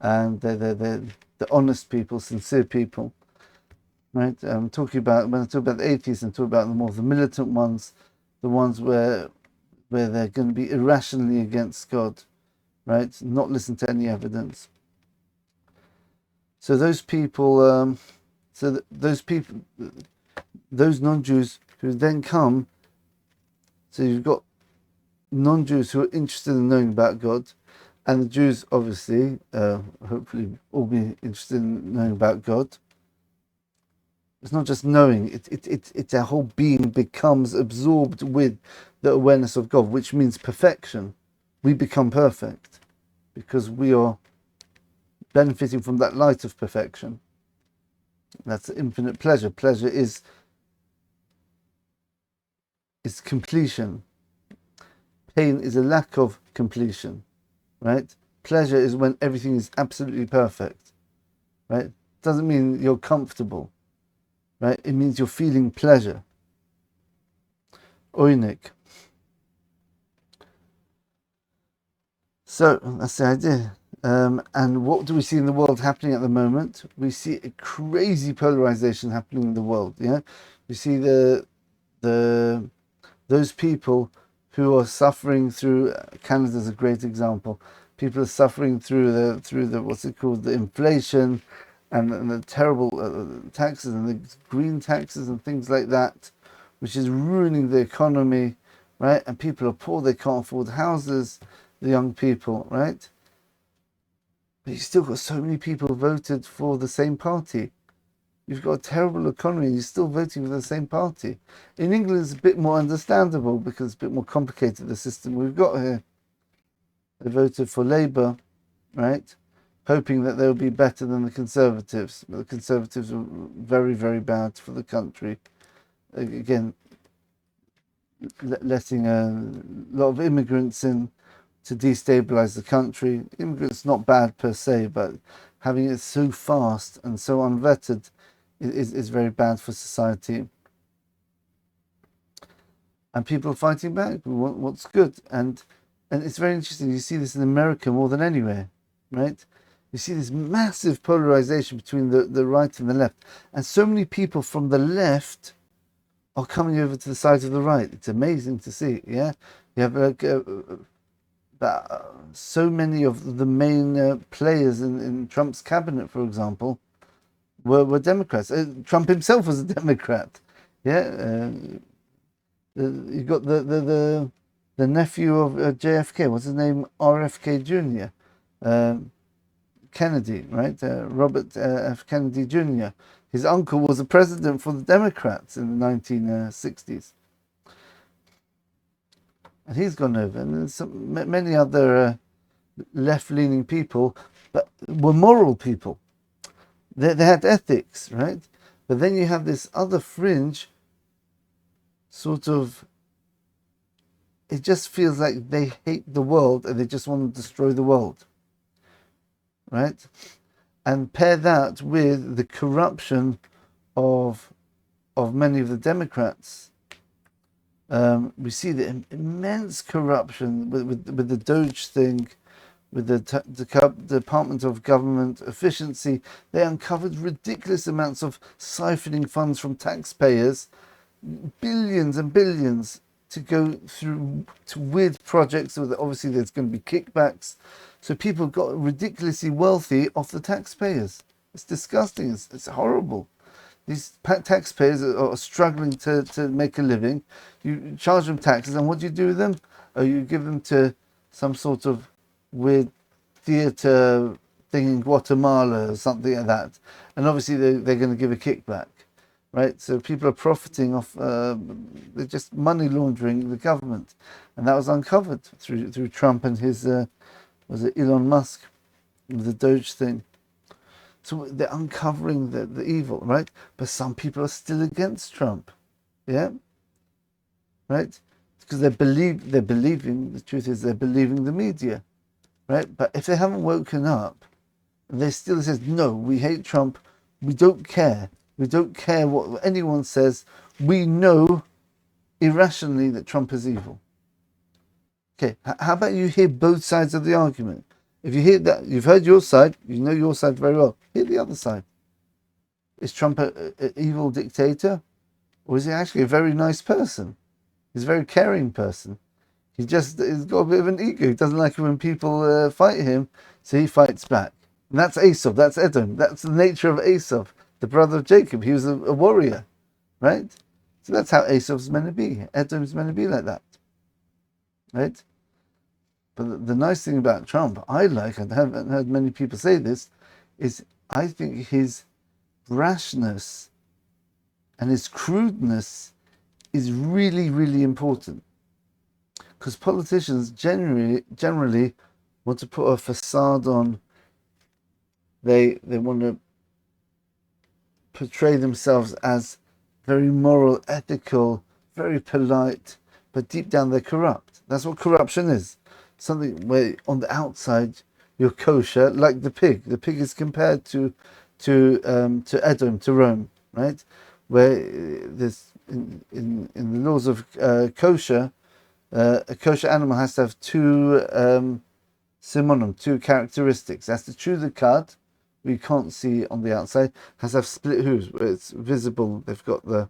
and they're honest people, sincere people. Right, when I talk about the atheists, and talk about the militant ones, the ones where they're going to be irrationally against God, right? Not listen to any evidence. So those people, those non-Jews who then come. So you've got non-Jews who are interested in knowing about God, and the Jews obviously, hopefully, all be interested in knowing about God. It's not just knowing. It's our whole being becomes absorbed with the awareness of God, which means perfection. We become perfect because we are benefiting from that light of perfection. That's infinite pleasure. Pleasure is completion. Pain is a lack of completion, right? Pleasure is when everything is absolutely perfect, right? Doesn't mean you're comfortable, right? It means you're feeling pleasure. Oinik. So that's the idea. And what do we see in the world happening at the moment? We see a crazy polarization happening in the world. Yeah, we see those people who are suffering through. Canada's a great example. People are suffering through the what's it called, the inflation, and the terrible taxes and the green taxes and things like that, which is ruining the economy, right? And people are poor; they can't afford houses. The young people, right? But you still got so many people voted for the same party. You've got a terrible economy and you're still voting for the same party. In England, it's a bit more understandable because it's a bit more complicated, the system we've got here. They voted for Labour, right? Hoping that they'll be better than the Conservatives. But the Conservatives are very, very bad for the country. Again, letting a lot of immigrants in to destabilize the country. Immigrants not bad per se, but having it so fast and so unvetted is very bad for society. And people are fighting back. We want what's good, and it's very interesting. You see this in America more than anywhere, right? You see this massive polarization between the right and the left, and so many people from the left are coming over to the side of the right. It's amazing to see. Yeah, you have like. So many of the main players in Trump's cabinet, for example, were Democrats. Trump himself was a Democrat. Yeah, you got the nephew of JFK. What's his name? RFK Jr. Kennedy, right? Robert F. Kennedy Jr. His uncle was a president for the Democrats in the 1960s. And he's gone over, and there's many other left-leaning people, but were moral people. They had ethics, right? But then you have this other fringe, sort of, it just feels like they hate the world and they just want to destroy the world, right? And pair that with the corruption of many of the Democrats. We see the immense corruption with the Doge thing, with the Department of Government Efficiency. They uncovered ridiculous amounts of siphoning funds from taxpayers, billions and billions, to go through with projects. So that obviously there's going to be kickbacks. So people got ridiculously wealthy off the taxpayers. It's disgusting. It's horrible. These taxpayers are struggling to make a living. You charge them taxes, and what do you do with them? Oh, you give them to some sort of weird theatre thing in Guatemala or something like that. And obviously they're going to give a kickback, right? So people are profiting off, they're just money laundering the government. And that was uncovered through Trump and his, was it Elon Musk, with the Doge thing. So they're uncovering the evil, right? But some people are still against Trump, yeah, right? Because they're believing. The truth is, they're believing the media, right? But if they haven't woken up, they still says, no, we hate Trump. We don't care. We don't care what anyone says. We know irrationally that Trump is evil. Okay, how about you hear both sides of the argument? If you hear that, you've heard your side, you know your side very well. Hear the other side. Is Trump an evil dictator? Or is he actually a very nice person? He's a very caring person. He's got a bit of an ego. He doesn't like it when people fight him, so he fights back. And that's Esau, that's Edom. That's the nature of Esau, the brother of Jacob. He was a warrior, right? So that's how Esau's meant to be. Edom's meant to be like that, right? But the nice thing about Trump, I like, and I haven't heard many people say this, is I think his brashness and his crudeness is really, really important. Because politicians generally want to put a facade on. They want to portray themselves as very moral, ethical, very polite, but deep down they're corrupt. That's what corruption is. Something where on the outside you're kosher, like the pig. The pig is compared to Edom, to Rome, right? Where there's in the laws of kosher, a kosher animal has to have two simonim, two characteristics. It has to chew the cud, we can't see on the outside. It has to have split hooves, where it's visible. They've got the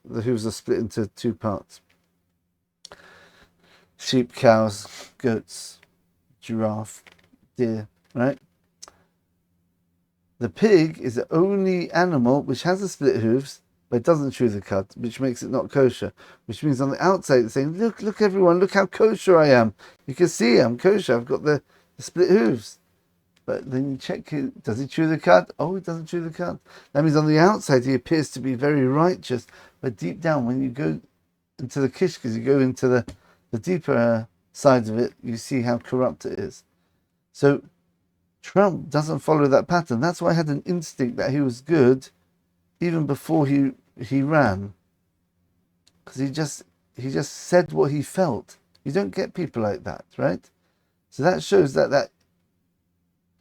hooves are split into two parts. Sheep, cows, goats, giraffe, deer, right? The pig is the only animal which has the split hooves, but it doesn't chew the cud, which makes it not kosher. Which means on the outside it's saying, look everyone, look how kosher I am. You can see I'm kosher, I've got the split hooves. But then you check, does he chew the cud? Oh, he doesn't chew the cud. That means on the outside he appears to be very righteous, but deep down when you go into the kishkas, you go into the deeper sides of it, you see how corrupt it is. So Trump doesn't follow that pattern. That's why I had an instinct that he was good even before he ran, because he just said what he felt. You don't get people like that, right? So that shows that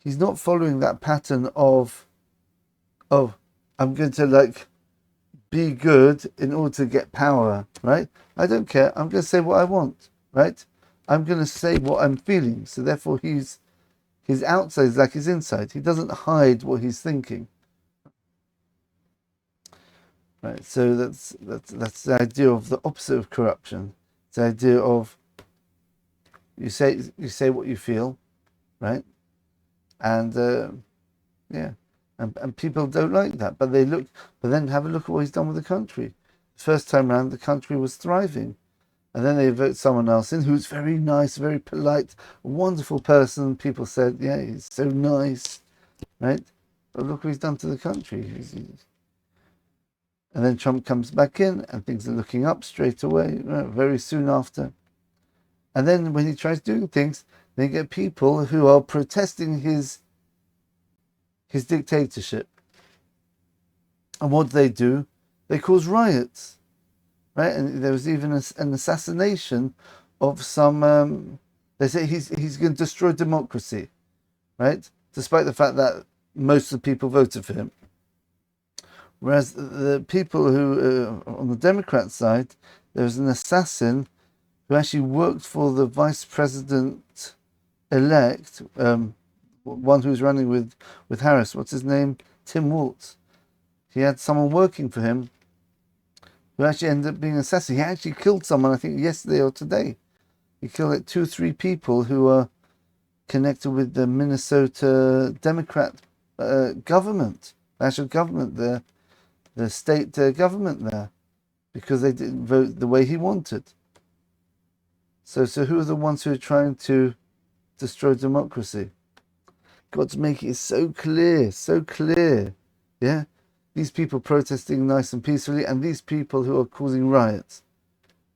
he's not following that pattern of I'm going to be good in order to get power, right? I don't care. I'm going to say what I want, right? I'm going to say what I'm feeling. So therefore his outside is like his inside. He doesn't hide what he's thinking. Right, so that's the idea of the opposite of corruption. It's the idea of you say what you feel, right? And and people don't like that, but then have a look at what he's done with the country. The first time around, the country was thriving, and then they vote someone else in who's very nice, very polite, a wonderful person. People said, yeah, he's so nice, right? But look what he's done to the country. And then Trump comes back in, and things are looking up straight away, very soon after. And then when he tries doing things, they get people who are protesting his dictatorship. And what do? They cause riots, right? And there was even an assassination of some. They say he's going to destroy democracy, right? Despite the fact that most of the people voted for him. Whereas the people who, on the Democrat side, there was an assassin who actually worked for the vice president-elect, one who's running with Harris. What's his name? Tim Walz. He had someone working for him who actually ended up being assassinated. He actually killed someone, I think, yesterday or today. He killed 2 or 3 people who are connected with the Minnesota Democrat government, national government there. The state government there, because they didn't vote the way he wanted. So who are the ones who are trying to destroy democracy? God's making it so clear, yeah? These people protesting nice and peacefully, and these people who are causing riots.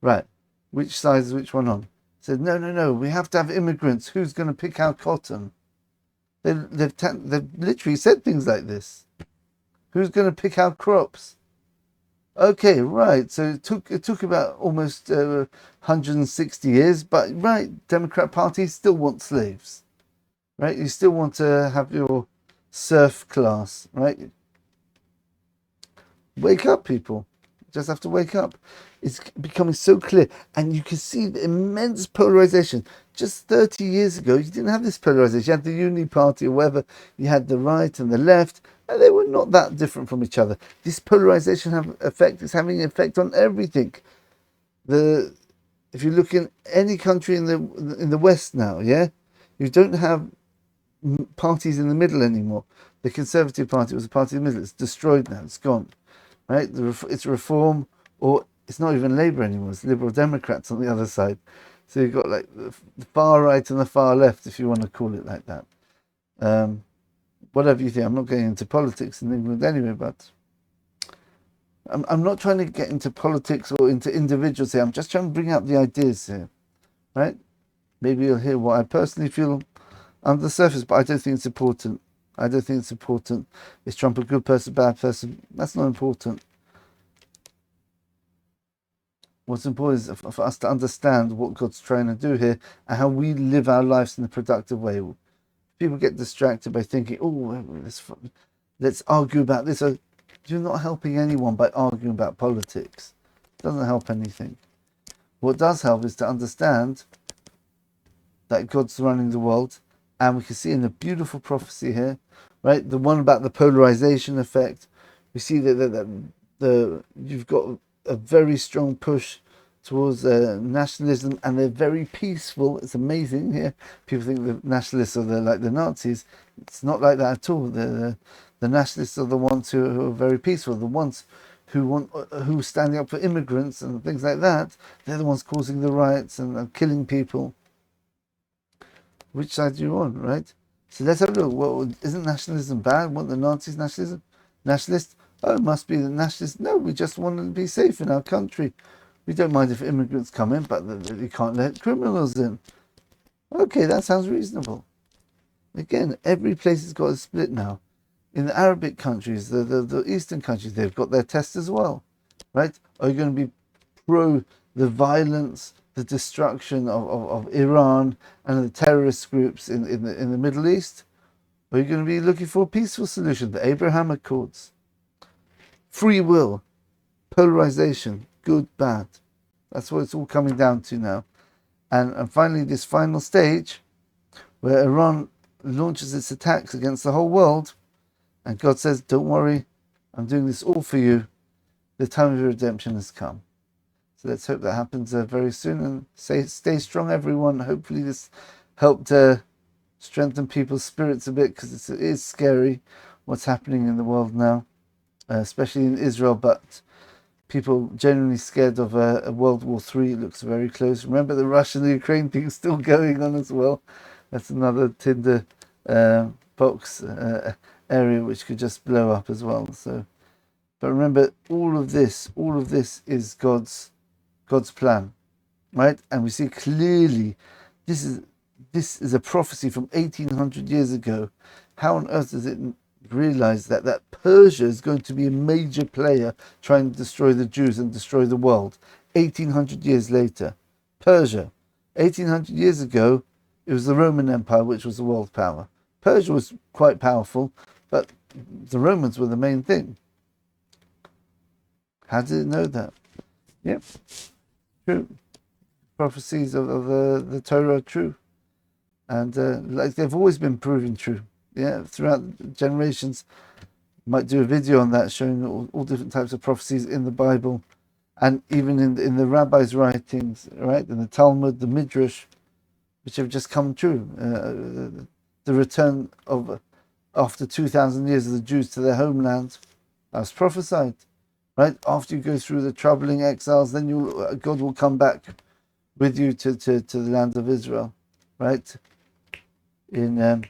Right, which side is which one on? Said, no, we have to have immigrants. Who's going to pick our cotton? They've literally said things like this. Who's going to pick our crops? Okay, right. So it took about almost 160 years, but right, Democrat Party still wants slaves, right? You still want to have your serf class, right? Wake up, people. Just have to wake up. It's becoming so clear, and you can see the immense polarization. Just 30 years ago, you didn't have this polarization. You had the Uni Party or whatever. You had the right and the left, and they were not that different from each other. This polarization is having an effect on everything. If you look in any country in the West now, yeah, you don't have parties in the middle anymore. The Conservative Party was a party in the middle. It's destroyed now. It's gone. Right? It's Reform, or it's not even Labour anymore. It's Liberal Democrats on the other side. So you've got the far right and the far left, if you want to call it like that. Whatever you think. I'm not getting into politics in England anyway, but I'm not trying to get into politics or into individuals here. I'm just trying to bring out the ideas here, right? Maybe you'll hear what I personally feel under the surface, but I don't think it's important. I don't think it's important. Is Trump a good person, bad person? That's not important. What's important is for us to understand what God's trying to do here and how we live our lives in a productive way. People get distracted by thinking, oh, let's argue about this. You're not helping anyone by arguing about politics. It doesn't help anything. What does help is to understand that God's running the world, and we can see in a beautiful prophecy here, right? The one about the polarization effect. We see that you've got a very strong push towards nationalism, and they're very peaceful. It's amazing here. People think the nationalists are like the Nazis. It's not like that at all. The nationalists are the ones who are very peaceful. The ones who are standing up for immigrants and things like that. They're the ones causing the riots and killing people. Which side are you on, right? So let's have a look. Well, isn't nationalism bad? Want the Nazis nationalism? Nationalists? Oh, it must be the nationalists. No, we just want to be safe in our country. We don't mind if immigrants come in, but you can't let criminals in. Okay, that sounds reasonable. Again, every place has got a split now. In the Arabic countries, the Eastern countries, they've got their test as well, right? Are you going to be pro the violence, the destruction of Iran and the terrorist groups in the Middle East? Or are you going to be looking for a peaceful solution, the Abraham Accords? Free will, polarization, good, bad. That's what it's all coming down to now. And finally, this final stage where Iran launches its attacks against the whole world, and God says, don't worry, I'm doing this all for you. The time of your redemption has come. So let's hope that happens very soon, and stay strong, everyone. Hopefully this helped strengthen people's spirits a bit, because it is scary what's happening in the world now, especially in Israel, but people generally scared of a World War III. It looks very close. Remember, the Russia-Ukraine thing is still going on as well. That's another tinder box area which could just blow up as well. So, but remember, all of this is God's plan, right? And we see clearly this is a prophecy from 1800 years ago. How on earth does it realize that Persia is going to be a major player trying to destroy the Jews and destroy the world? 1800 years later, Persia. 1800 years ago, it was the Roman Empire which was the world power. Persia was quite powerful, but the Romans were the main thing. How did it know that? Yep, true. Prophecies of the Torah are true, and like they've always been proven true. Yeah, throughout generations. Might do a video on that, showing all different types of prophecies in the Bible, and even in the rabbis' writings, right? In the Talmud, the Midrash, which have just come true. The return of after 2,000 years of the Jews to their homeland, that was prophesied, right? After you go through the troubling exiles, then God will come back with you to the land of Israel, right? In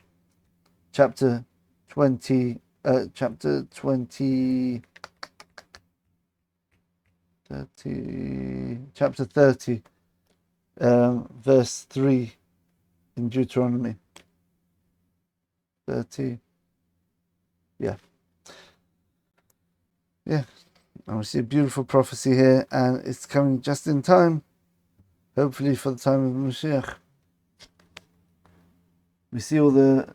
chapter 20, chapter 20, 30, chapter 30, verse 3 in Deuteronomy. 30. Yeah. And we see a beautiful prophecy here, and it's coming just in time, hopefully for the time of Mashiach. We see all the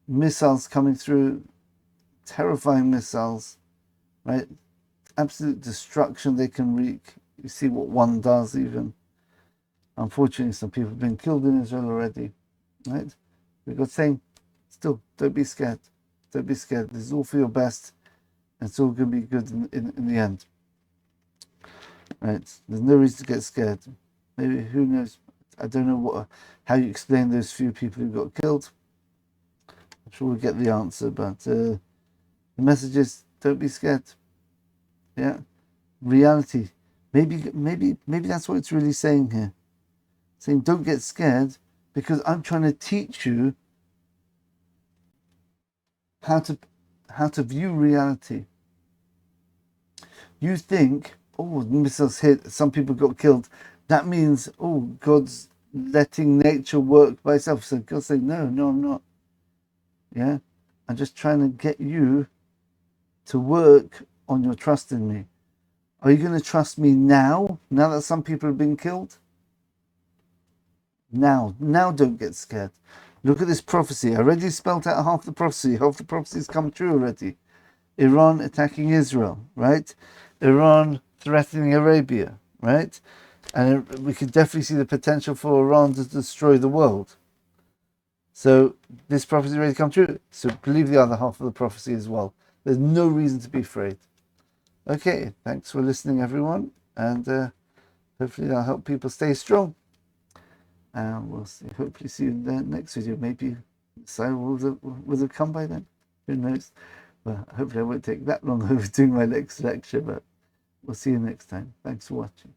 missiles coming through, terrifying missiles, right? Absolute destruction they can wreak. You see what one does even. Unfortunately, some people have been killed in Israel already, right? We've got saying, still, don't be scared. Don't be scared. This is all for your best, and it's all going to be good in the end. Right? There's no reason to get scared. Maybe, who knows? I don't know how you explain those few people who got killed. I'm sure we'll get the answer, but the message is, don't be scared. Yeah, reality. Maybe that's what it's really saying here. Saying, don't get scared, because I'm trying to teach you how to view reality. you think, oh, missiles hit, some people got killed. That means, oh, God's letting nature work by itself. So God's saying, no, I'm not. Yeah, I'm just trying to get you to work on your trust in me. Are you going to trust me now that some people have been killed? Now don't get scared. Look at this prophecy. I already spelled out half the prophecy. Half the prophecy's come true already. Iran attacking Israel, right? Iran threatening Arabia, right? And we could definitely see the potential for Iran to destroy the world. So this prophecy already come true. So believe the other half of the prophecy as well. There's no reason to be afraid. Okay, thanks for listening, everyone. And hopefully that'll help people stay strong. And we'll hopefully see you in the next video. Maybe Sarah will have come by then. Who knows? Well, hopefully I won't take that long over doing my next lecture, but we'll see you next time. Thanks for watching.